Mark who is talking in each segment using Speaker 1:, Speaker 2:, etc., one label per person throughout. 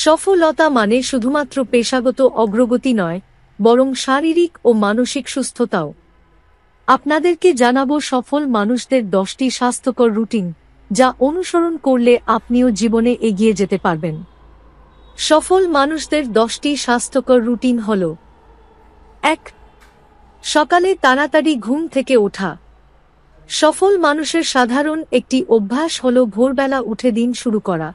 Speaker 1: সফলতা মানে শুধুমাত্র পেশাগত অগ্রগতি নয়, বরং শারীরিক ও মানসিক সুস্থতাও। আপনাদেরকে জানাবো সফল মানুষদের 10টি স্বাস্থ্যকর রুটিন, যা অনুসরণ করলে আপনিও জীবনে এগিয়ে যেতে পারবেন। সফল মানুষদের 10টি স্বাস্থ্যকর রুটিন হল: 1. সকালে তাড়াতাড়ি ঘুম থেকে ওঠা। সফল মানুষের সাধারণ একটি অভ্যাস হল ভোরবেলা উঠে দিন শুরু করা।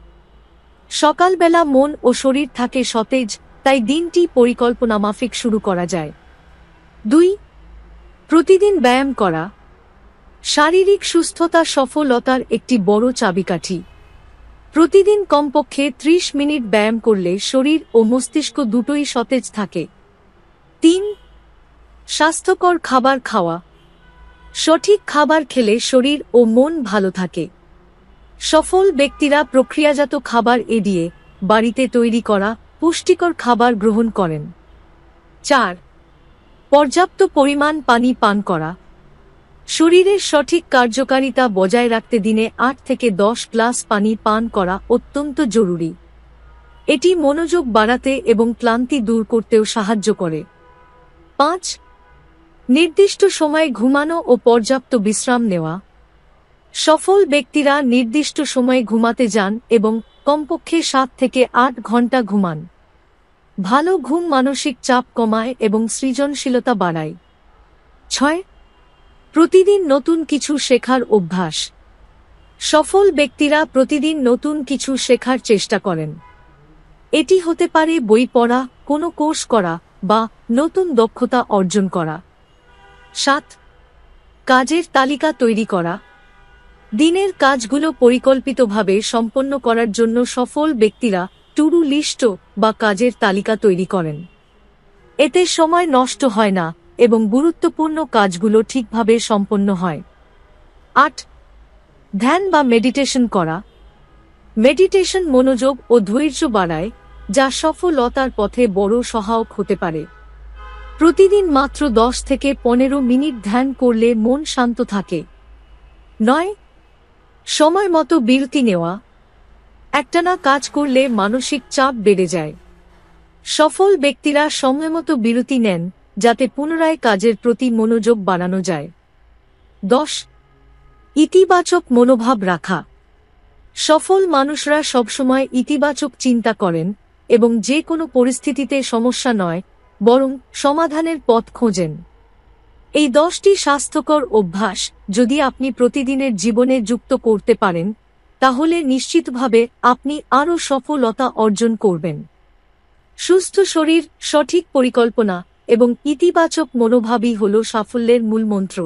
Speaker 1: সকালবেলা মন ও শরীর থাকে সতেজ, তাই দিনটি পরিকল্পনামাফিক শুরু করা যায়। 2. প্রতিদিন ব্যায়াম করা। শারীরিক সুস্থতা সফলতার একটি বড় চাবিকাঠি। প্রতিদিন কমপক্ষে 30 মিনিট ব্যায়াম করলে শরীর ও মস্তিষ্ক দুটোই সতেজ থাকে। 3. স্বাস্থ্যকর খাবার খাওয়া। সঠিক খাবার খেলে শরীর ও মন ভালো থাকে। সফল ব্যক্তিরা প্রক্রিয়াজাত খাবার এড়িয়ে বাড়িতে তৈরি করা পুষ্টিকর খাবার গ্রহণ করেন। 4. পর্যাপ্ত পরিমাণ পানি পান করা। শরীরের সঠিক কার্যকারিতা বজায় রাখতে দিনে 8 থেকে 10 গ্লাস পানি পান করা অত্যন্ত জরুরি। এটি মনোযোগ বাড়াতে এবং ক্লান্তি দূর করতেও সাহায্য করে। 5. নির্দিষ্ট সময়ে ঘুমানো ও পর্যাপ্ত বিশ্রাম নেওয়া। সফল ব্যক্তিরা নির্দিষ্ট সময়ে ঘুমাতে যান এবং কমপক্ষে 7 থেকে 8 ঘন্টা ঘুমান। ভালো ঘুম মানসিক চাপ কমায় এবং সৃজনশীলতা বাড়ায়। 6. প্রতিদিন নতুন কিছু শেখার অভ্যাস। সফল ব্যক্তিরা প্রতিদিন নতুন কিছু শেখার চেষ্টা করেন। এটি হতে পারে বই পড়া, কোনো কোর্স করা বা নতুন দক্ষতা অর্জন করা। 7. কাজের তালিকা তৈরি করা। দিনের কাজগুলো পরিকল্পিতভাবে সম্পন্ন করার জন্য সফল ব্যক্তিরা টু-ডু লিস্ট বা কাজের তালিকা তৈরি করেন। এতে সময় নষ্ট হয় না এবং গুরুত্বপূর্ণ কাজগুলো ঠিকভাবে সম্পন্ন হয়। 8. ধ্যান বা মেডিটেশন করা। মেডিটেশন মনোযোগ ও ধৈর্য বাড়ায়, যা সফলতার পথে বড় সহায়ক হতে পারে। প্রতিদিন মাত্র 10 থেকে 15 মিনিট ধ্যান করলে মন শান্ত থাকে। 9. সময় মতো বিরতি নেওয়া। একটানা কাজ করলে মানসিক চাপ বেড়ে যায়। সফল ব্যক্তিরা সময়মতো বিরতি নেন, যাতে পুনরায় কাজের প্রতি মনোযোগ বাড়ানো যায়। 10. ইতিবাচক মনোভাব রাখা। সফল মানুষরা সবসময় ইতিবাচক চিন্তা করেন এবং যে কোনো পরিস্থিতিতে সমস্যা নয়, বরং সমাধানের পথ খোঁজেন। এই 10টি স্বাস্থ্যকর অভ্যাস যদি আপনি প্রতিদিনের জীবনে যুক্ত করতে পারেন, তাহলে নিশ্চিতভাবে আপনি আরও সফলতা অর্জন করবেন। সুস্থ শরীর, সঠিক পরিকল্পনা এবং ইতিবাচক মনোভাবই হল সাফল্যের মূলমন্ত্র।